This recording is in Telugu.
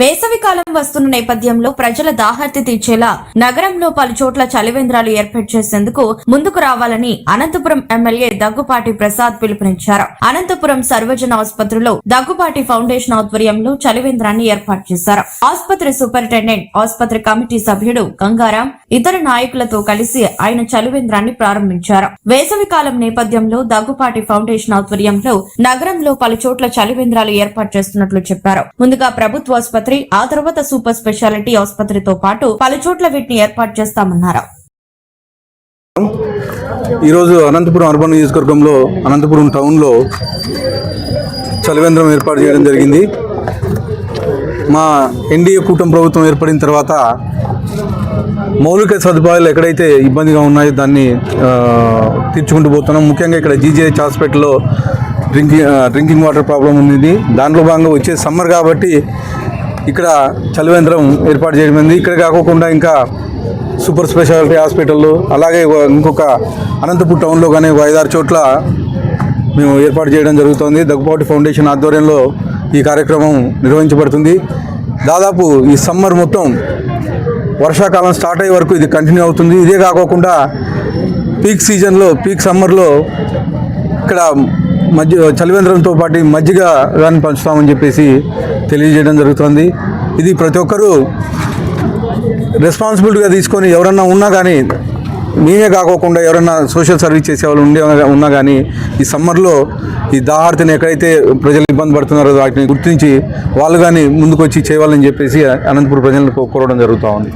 వేసవికాలం వస్తున్న నేపథ్యంలో ప్రజల దాహార్తి తీర్చేలా నగరంలో పలుచోట్ల చలివేంద్రాలు ఏర్పాటు చేసేందుకు ముందుకు రావాలని అనంతపురం ఎమ్మెల్యే దగ్గుపాటి ప్రసాద్ పిలుపునిచ్చారు. అనంతపురం సర్వజన ఆసుపత్రిలో దగ్గుపాటి ఫౌండేషన్ ఆధ్వర్యంలో చలివేంద్రాన్ని ఏర్పాటు చేశారు. ఆసుపత్రి సూపరింటెండెంట్, ఆసుపత్రి కమిటీ సభ్యుడు గంగారాం ఇతర నాయకులతో కలిసి ఆయన చలివేంద్రాన్ని ప్రారంభించారు. వేసవికాలం నేపథ్యంలో దగ్గుపాటి ఫౌండేషన్ ఆధ్వర్యంలో నగరంలో పలుచోట్ల చలివేంద్రాలు ఏర్పాటు చేస్తున్నట్లు చెప్పారు. ముందుగా ప్రభుత్వ ఆసుపత్రి, ఆ తర్వాత సూపర్ స్పెషాలిటీ ఆసుపత్రితో పాటు పలుచోట్ల వీటిని ఏర్పాటు చేస్తామన్నారు. ఈరోజు అనంతపురం అర్బన్ నియోజకవర్గంలో అనంతపురం టౌన్లో చలివేంద్రం ఏర్పాటు చేయడం జరిగింది. మా ఎన్డీఏ కూటమి ప్రభుత్వం ఏర్పడిన తర్వాత మౌలిక సదుపాయాలు ఎక్కడైతే ఇబ్బందిగా ఉన్నాయో దాన్ని తీర్చుకుంటూ పోతున్నాం. ముఖ్యంగా ఇక్కడ జీజీహెచ్ హాస్పిటల్లో డ్రింకింగ్ వాటర్ ప్రాబ్లం ఉంది. దాంట్లో భాగంగా వచ్చే సమ్మర్ కాబట్టి ఇక్కడ చలివేంద్రం ఏర్పాటు చేయడం. ఇక్కడ కాకుండా ఇంకా సూపర్ స్పెషాలిటీ హాస్పిటల్, అలాగే ఇంకొక అనంతపురం టౌన్లో కానీ 5-6 చోట్ల మేము ఏర్పాటు చేయడం జరుగుతుంది. దగ్గుపాటి ఫౌండేషన్ ఆధ్వర్యంలో ఈ కార్యక్రమం నిర్వహించబడుతుంది. దాదాపు ఈ సమ్మర్ మొత్తం వర్షాకాలం స్టార్ట్ అయ్యే వరకు ఇది కంటిన్యూ అవుతుంది. ఇదే కాకుండా పీక్ సీజన్లో, పీక్ సమ్మర్లో ఇక్కడ చలివేంద్రంతో పాటు మజ్జిగ కానీ పంచుతామని చెప్పేసి తెలియజేయడం జరుగుతుంది. ఇది ప్రతి ఒక్కరూ రెస్పాన్సిబిలిటీగా తీసుకొని ఎవరన్నా ఉన్నా కానీ, మేమే కాకోకుండా ఎవరన్నా సోషల్ సర్వీస్ చేసే వాళ్ళు ఉన్నా కానీ ఈ సమ్మర్లో ఈ దాహార్తిని ఎక్కడైతే ప్రజలు ఇబ్బంది పడుతున్నారో వాటిని గుర్తించి వాళ్ళు కానీ ముందుకు వచ్చి చేయాలని చెప్పేసి అనంతపురం ప్రజలను కోరడం జరుగుతూ ఉంది.